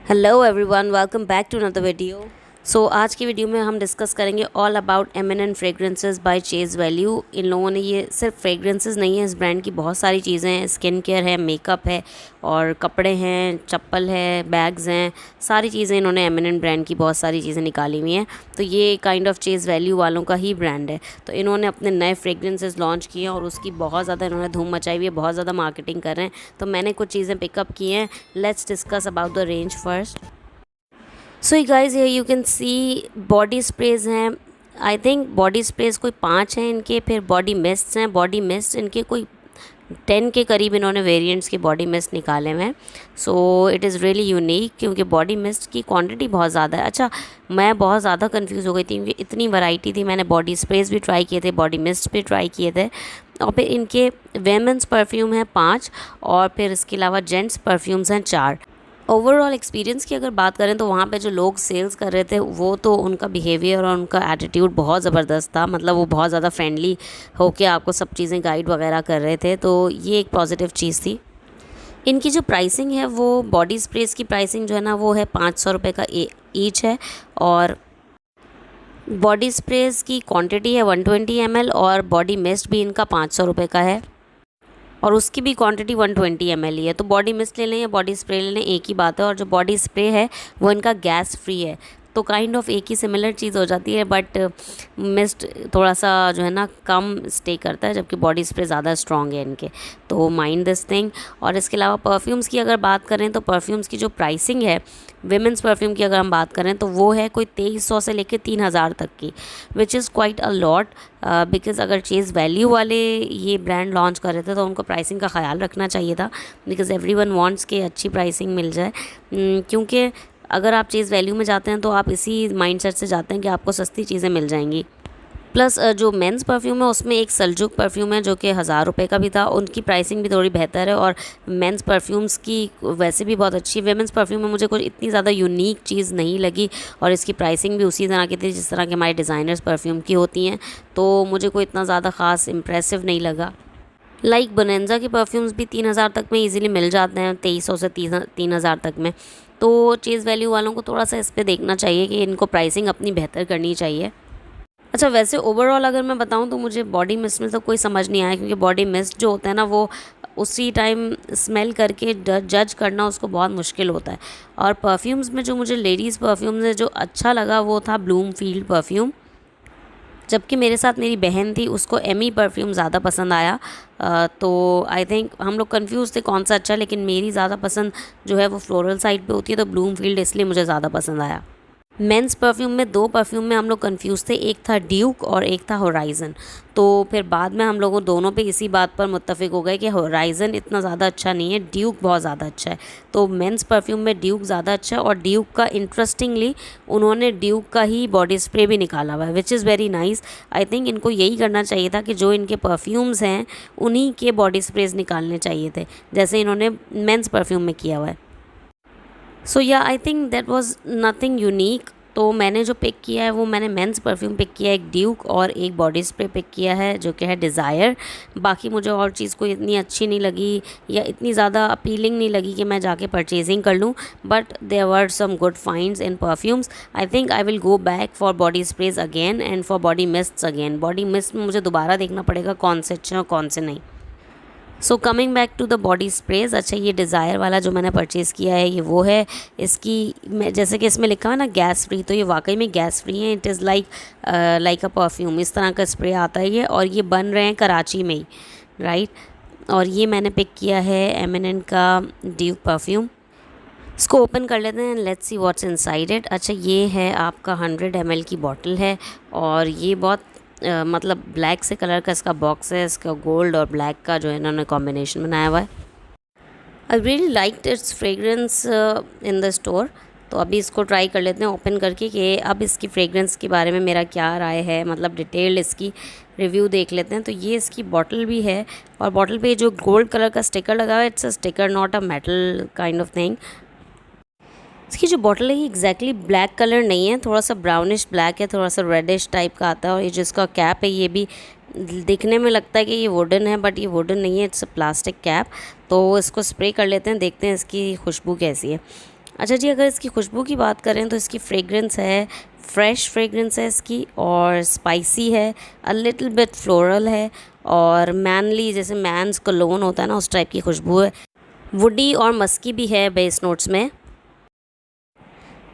Hello everyone, welcome back to another video. आज की video में हम डिस्कस करेंगे all about eminent fragrances by Chase Value. इन लोगों ने ये सिर्फ फ्रेग्रेंसेस नहीं है, इस ब्रांड की बहुत सारी चीज़ें हैं। स्किन केयर है, मेकअप है और कपड़े हैं, चप्पल है, बैग्स हैं, सारी चीज़ें इन्होंने एमिनेंट ब्रांड की बहुत सारी चीज़ें निकाली हुई हैं। तो ये काइंड ऑफ चेज़ वैल्यू वालों का ही ब्रांड है। तो इन्होंने अपने नए फ्रेग्रेंसेस लॉन्च किए हैं और उसकी बहुत ज़्यादा इन्होंने धूम मचाई हुई है, बहुत ज़्यादा मार्केटिंग कर रहे हैं। तो मैंने कुछ चीज़ें पिकअप की हैं। Let's discuss about the range first. So guys here you can see body sprays हैं। आई थिंक बॉडी स्प्रेज कोई 5 हैं इनके। फिर बॉडी मिस्ट्स हैं। बॉडी मिस्ट इनके कोई 10 के करीब इन्होंने वेरिएंट्स के बॉडी मिस्ट निकाले हुए हैं। So it is really unique क्योंकि बॉडी मिस्ट की क्वांटिटी बहुत ज़्यादा है। अच्छा, मैं बहुत ज़्यादा कंफ्यूज हो गई थी क्योंकि इतनी वैरायटी थी। मैंने बॉडी स्प्रेज भी ट्राई किए थे, बॉडी मिस्ट भी ट्राई किए थे। और फिर इनके वेमेंस परफ्यूम हैं 5 और फिर इसके अलावा जेंट्स परफ्यूम्स हैं 4। ओवरऑल एक्सपीरियंस की अगर बात करें तो वहाँ पे जो लोग सेल्स कर रहे थे वो तो उनका बिहेवियर और उनका एटीट्यूड बहुत ज़बरदस्त था। मतलब वो बहुत ज़्यादा फ्रेंडली होके आपको सब चीज़ें गाइड वगैरह कर रहे थे, तो ये एक पॉजिटिव चीज़ थी। इनकी जो प्राइसिंग है वो बॉडी स्प्रेस की प्राइसिंग जो है ना वो है 500 रुपये का ईच है। और बॉडी स्प्रेस की क्वांटिटी है 120 ml और बॉडी मिस्ट भी इनका 500 रुपये का है और उसकी भी क्वांटिटी 120 ml ही है। तो बॉडी मिस्ट ले लें या बॉडी स्प्रे ले लें, एक ही बात है। और जो बॉडी स्प्रे है वो इनका गैस फ्री है, तो काइंड ऑफ एक ही सिमिलर चीज़ हो जाती है। बट मिस्ट थोड़ा सा जो है ना कम स्टे करता है, जबकि बॉडी स्प्रे ज़्यादा स्ट्रॉन्ग है इनके। तो माइंड दिस थिंग। और इसके अलावा परफ्यूम्स की अगर बात करें तो परफ्यूम्स की जो प्राइसिंग है विमेंस परफ्यूम की अगर हम बात करें तो वो है कोई 2300 से लेकर 3000 तक की, which is quite a lot. Because अगर चेज़ वैल्यू वाले ये ब्रांड लॉन्च कर रहे थे तो उनको प्राइसिंग का ख्याल रखना चाहिए था, बिकॉज़ एवरीवन वांट्स कि अच्छी प्राइसिंग मिल जाए। क्योंकि अगर आप चीज़ वैल्यू में जाते हैं तो आप इसी माइंडसेट से जाते हैं कि आपको सस्ती चीज़ें मिल जाएंगी। प्लस जो मेंस परफ्यूम है उसमें एक सल्जूक परफ्यूम है जो कि 1000 रुपये का भी था। उनकी प्राइसिंग भी थोड़ी बेहतर है और मेंस परफ्यूम्स की वैसे भी बहुत अच्छी है। वेमेंस परफ्यूम में मुझे कुछ इतनी ज़्यादा यूनिक चीज़ नहीं लगी और इसकी प्राइसिंग भी उसी तरह की थी जिस तरह के हमारे डिज़ाइनर्स परफ्यूम की होती हैं, तो मुझे कोई इतना ज़्यादा ख़ास इम्प्रेसिव नहीं लगा। लाइक बोनेंजा के परफ्यूम्स भी 3000 तक में इजीली मिल जाते हैं, 2300 से 3000 तक में। तो चीज़ वैल्यू वालों को थोड़ा सा इस पे देखना चाहिए कि इनको प्राइसिंग अपनी बेहतर करनी चाहिए। अच्छा, वैसे ओवरऑल अगर मैं बताऊं तो मुझे बॉडी मिस्ट में तो कोई समझ नहीं आया, क्योंकि बॉडी मिस्ट जो होता है ना वो उसी टाइम स्मेल करके जज करना उसको बहुत मुश्किल होता है। और परफ्यूम्स में जो मुझे लेडीज़ परफ्यूम्स में जो अच्छा लगा वो था ब्लूमफील्ड परफ्यूम, जबकि मेरे साथ मेरी बहन थी, उसको एमी परफ्यूम ज़्यादा पसंद आया। तो आई थिंक हम लोग कंफ्यूज थे कौन सा अच्छा, लेकिन मेरी ज़्यादा पसंद जो है वो फ्लोरल साइड पे होती है, तो ब्लूमफील्ड इसलिए मुझे ज़्यादा पसंद आया। मेंस परफ्यूम में 2 परफ्यूम में हम लोग कंफ्यूज थे, एक था ड्यूक और एक था होराइज़न। तो फिर बाद में हम लोगों दोनों पे इसी बात पर मुत्तफिक हो गए कि होराइज़न इतना ज़्यादा अच्छा नहीं है, ड्यूक बहुत ज़्यादा अच्छा है। तो मेंस परफ्यूम में ड्यूक ज़्यादा अच्छा है और ड्यूक का इंटरेस्टिंगली उन्होंने ड्यूक का ही बॉडी स्प्रे भी निकाला हुआ है, which is very nice. I think इनको यही करना चाहिए था कि जो इनके परफ्यूम्स हैं उन्हीं के बॉडी स्प्रेज निकालने चाहिए थे, जैसे इन्होंने मेंस परफ्यूम में किया हुआ है। सो या I think that was nothing unique. तो मैंने जो पिक किया है वो मैंने मेंस परफ्यूम पिक किया है, एक ड्यूक और एक बॉडी स्प्रे पिक किया है जो कि है डिज़ायर। बाकी मुझे और चीज़ कोई इतनी अच्छी नहीं लगी या इतनी ज़्यादा अपीलिंग नहीं लगी कि मैं जाके परचेजिंग कर लूँ, but there were some good finds in perfumes. I think I will go back for body sprays again and for body mists again. Body mist में मुझे दोबारा देखना पड़ेगा कौन से अच्छे हैं और कौन से नहीं। So coming back to the body sprays. अच्छा, ये डिज़ायर वाला जो मैंने परचेज़ किया है ये वो है। इसकी जैसे कि इसमें लिखा है ना गैस फ्री, तो ये वाकई में गैस फ्री है। It is like a perfume, इस तरह का स्प्रे आता है ये, और ये बन रहे हैं कराची में ही, राइट। और ये मैंने पिक किया है एमिनेंट का ड्यूक परफ्यूम। इसको ओपन कर लेते हैं, let's see what's inside it. अच्छा, ये है आपका 100 ml की बॉटल है और ये बहुत मतलब ब्लैक से कलर का इसका बॉक्स है। इसका गोल्ड और ब्लैक का जो है इन्होंने कॉम्बिनेशन बनाया हुआ है। I really like it's fragrance in the store. तो अभी इसको ट्राई कर लेते हैं ओपन करके कि अब इसकी फ्रेगरेंस के बारे में मेरा क्या राय है, मतलब डिटेल्ड इसकी रिव्यू देख लेते हैं। तो ये इसकी बॉटल भी है और बॉटल पे जो गोल्ड कलर का स्टिकर लगा हुआ है, it's a sticker not a metal kind of thing. इसकी जो बॉटल है ये एग्जैक्टली ब्लैक कलर नहीं है, थोड़ा सा ब्राउनिश ब्लैक है, थोड़ा सा रेडिश टाइप का आता है। और ये जिसका कैप है ये भी दिखने में लगता है कि ये वुडन है, बट ये वुडन नहीं है, इट्स अ प्लास्टिक कैप। तो इसको स्प्रे कर लेते हैं, देखते हैं इसकी खुशबू कैसी है। अच्छा जी, अगर इसकी खुशबू की बात करें तो इसकी फ्रेगरेंस है, फ्रेश फ्रेगरेंस है इसकी, और स्पाइसी है, अ लिटिल बिट फ्लोरल है, और मैनली जैसे मैन्स कोलोन होता है ना उस टाइप की खुशबू है। वुडी और मस्की भी है बेस नोट्स में।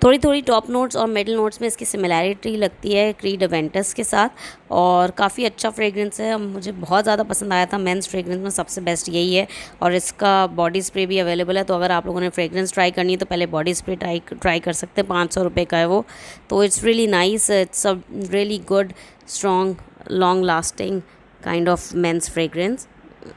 थोड़ी थोड़ी टॉप नोट्स और मिडिल नोट्स में इसकी सिमिलैरिटी लगती है क्रीड अवेंटस के साथ, और काफ़ी अच्छा फ्रेग्रेंस है। मुझे बहुत ज़्यादा पसंद आया था। मेंस फ्रेग्रेंस में सबसे बेस्ट यही है, और इसका बॉडी स्प्रे भी अवेलेबल है। तो अगर आप लोगों ने फ्रेग्रेंस ट्राई करनी है तो पहले बॉडी स्प्रे ट्राई कर सकते हैं। 500 रुपये का है वो। तो it's really nice, it's a really good strong long lasting kind of men's fragrance.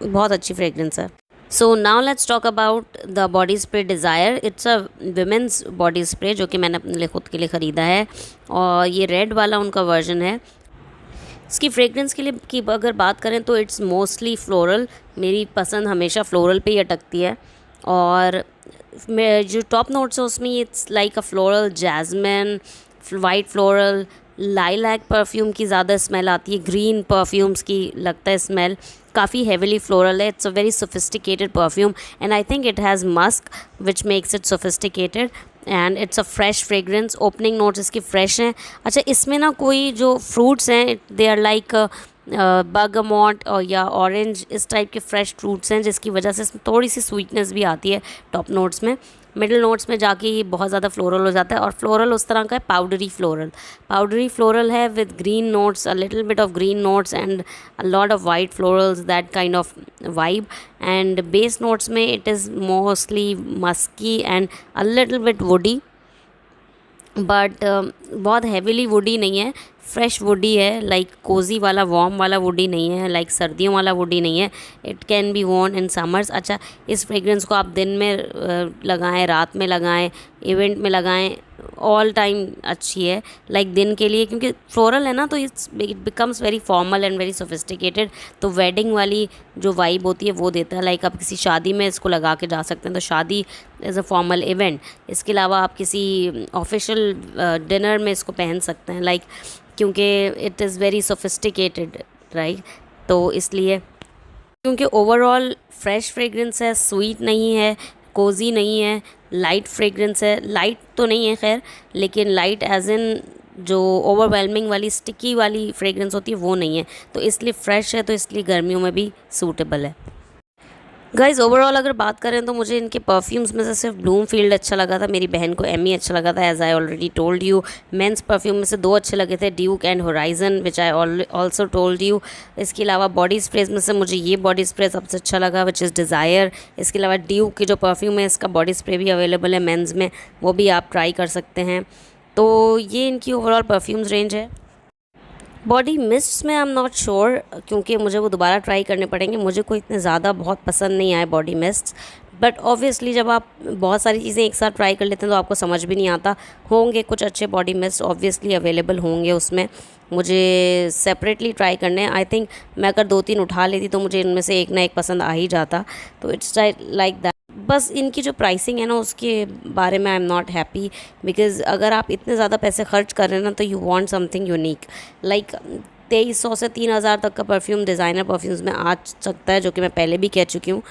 बहुत अच्छी फ्रेग्रेंस है। So now let's talk about the body spray Desire. It's a women's body spray जो कि मैंने अपने लिए खुद के लिए ख़रीदा है, और ये रेड वाला उनका वर्जन है। इसकी फ्रेग्रेंस के लिए की अगर बात करें तो इट्स मोस्टली फ्लोरल। मेरी पसंद हमेशा फ्लोरल पे ही अटकती है। और जो टॉप नोट्स है उसमें it's like a floral, jasmine, white floral, lilac perfume की ज़्यादा स्मेल आती है, ग्रीन परफ्यूम्स की लगता है स्मेल। काफ़ी हेविली फ्लोरल है। It's a very sophisticated perfume and I think it has Musk which makes it sophisticated, and it's a fresh fragrance. Opening notes इसकी फ्रेश हैं। अच्छा, इसमें ना कोई जो फ्रूट्स हैं दे आर लाइक बर्गामोट और या ऑरेंज, इस टाइप के फ्रेश फ्रूट्स हैं जिसकी वजह से इसमें थोड़ी सी स्वीटनेस भी आती है टॉप नोट्स में। मिडिल नोट्स में जाके ये बहुत ज़्यादा फ्लोरल हो जाता है, और फ्लोरल उस तरह का है पाउडरी फ्लोरल है with green notes, a little bit of green notes and a lot of white florals, that kind of vibe. And base notes में it is mostly musky and a little bit woody, but बहुत heavily woody नहीं है, fresh woody है। Like cozy वाला warm वाला woody नहीं है, like सर्दियों वाला वुडी नहीं है। It can be worn in summers. अच्छा, इस फ्रेग्रेंस को आप दिन में लगाएं, रात में लगाएं, इवेंट में लगाएं, ऑल टाइम अच्छी है। लाइक दिन के लिए, क्योंकि फ्लोरल है ना तो it becomes very formal and very sophisticated. तो वेडिंग वाली जो वाइब होती है वो देता है। लाइक आप किसी शादी में इसको लगा के जा सकते हैं, तो शादी एज अ फॉर्मल इवेंट। इसके अलावा आप किसी ऑफिशियल डिनर में इसको पहन सकते हैं, लाइक क्योंकि it is very sophisticated, right. तो इसलिए, क्योंकि ओवरऑल फ्रेश फ्रेग्रेंस है, स्वीट नहीं है, कोजी नहीं है, लाइट फ्रेग्रेंस है। लाइट तो नहीं है खैर, लेकिन लाइट एज इन जो ओवरवेलमिंग वाली स्टिकी वाली फ्रेग्रेंस होती है वो नहीं है। तो इसलिए फ्रेश है, तो इसलिए गर्मियों में भी सूटेबल है। गाइज़, ओवरऑल अगर बात करें तो मुझे इनके परफ्यूम्स में से सिर्फ ब्लूमफील्ड अच्छा लगा था, मेरी बहन को एमी अच्छा लगा था, as I already told you. Men's perfume में से 2 अच्छे लगे थे, Duke and Horizon, which I also told you. इसके अलावा बॉडी स्प्रेज में से मुझे ये बॉडी स्प्रे सबसे अच्छा लगा, विच इज़ डिज़ायर। इसके अलावा ड्यूक की जो परफ्यूम है इसका बॉडी स्प्रे भी अवेलेबल है मेंस में, वो भी आप ट्राई कर सकते हैं। तो ये इनकी ओवरऑल परफ्यूम्स रेंज है। बॉडी मिस्ट्स में आई एम नॉट श्योर, क्योंकि मुझे वो दोबारा ट्राई करने पड़ेंगे। मुझे कोई इतने ज़्यादा बहुत पसंद नहीं आए बॉडी मिस्ट्स, बट ऑब्वियसली जब आप बहुत सारी चीज़ें एक साथ ट्राई कर लेते हैं तो आपको समझ भी नहीं आता। होंगे कुछ अच्छे बॉडी मिस्ट ऑब्वियसली अवेलेबल होंगे उसमें, मुझे सेपरेटली ट्राई करने हैं। आई थिंक मैं अगर 2-3 उठा लेती तो मुझे इनमें से एक ना एक पसंद आ ही जाता। तो इट्स लाइक दैट। बस इनकी जो प्राइसिंग है ना उसके बारे में I am not happy, because अगर आप इतने ज़्यादा पैसे खर्च कर रहे हैं ना तो you want something unique. Like 2300 से 3000 तक का परफ्यूम डिज़ाइनर परफ्यूम्स में आ सकता है, जो कि मैं पहले भी कह चुकी हूँ।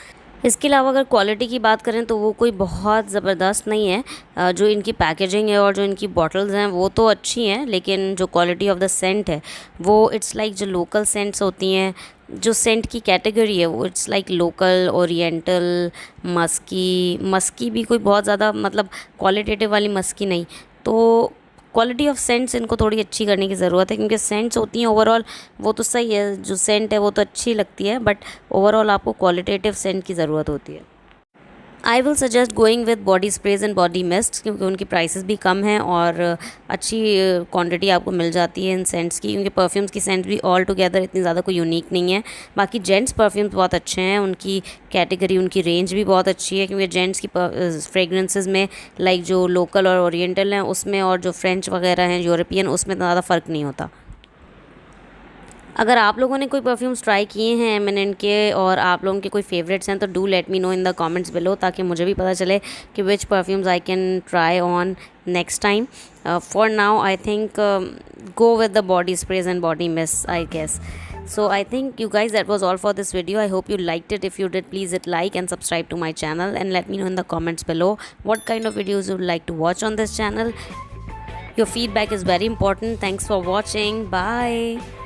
इसके अलावा अगर क्वालिटी की बात करें तो वो कोई बहुत ज़बरदस्त नहीं है। जो इनकी पैकेजिंग है और जो इनकी बॉटल्स हैं वो तो अच्छी हैं, लेकिन जो क्वालिटी ऑफ द सेंट है वो इट्स लाइक जो लोकल सेंट्स होती हैं, जो सेंट की कैटेगरी है वो it's like local, oriental, musky भी कोई बहुत ज़्यादा मतलब क्वालिटेटिव वाली मस्की नहीं। तो क्वालिटी ऑफ सेंट्स इनको थोड़ी अच्छी करने की ज़रूरत है, क्योंकि सेंट्स होती हैं ओवरऑल वो तो सही है, जो सेंट है वो तो अच्छी लगती है, बट ओवरऑल आपको क्वालिटेटिव सेंट की ज़रूरत होती है। I will suggest going with body sprays and body mist, क्योंकि उनकी प्राइसेस भी कम हैं और अच्छी क्वांटिटी आपको मिल जाती है इन सेंट्स की, क्योंकि परफ्यूम्स की सेंट्स भी ऑल टुगेदर इतनी ज़्यादा कोई यूनिक नहीं है। बाकी जेंट्स परफ्यूम्स बहुत अच्छे हैं, उनकी कैटेगरी, उनकी रेंज भी बहुत अच्छी है, क्योंकि जेंट्स की फ्रेगरेंसेज में लाइक जो लोकल और ओरिएंटल हैं उसमें, और जो फ्रेंच वगैरह हैं यूरोपियन, उसमें ज़्यादा फ़र्क नहीं होता। अगर आप लोगों ने कोई परफ्यूम्स ट्राई किए हैं एम&एन के और आप लोगों के कोई फेवरेट्स हैं तो do let me know in the comments below, ताकि मुझे भी पता चले कि which perfumes I can try on next time. For now I think go with the body sprays and body mist I guess. So I think you guys, that was all for this video. I hope you liked it. If you did, please hit like and subscribe to my channel, and let me know in the comments below what kind of videos you would like to watch on this channel. Your feedback is very important. Thanks for watching. Bye.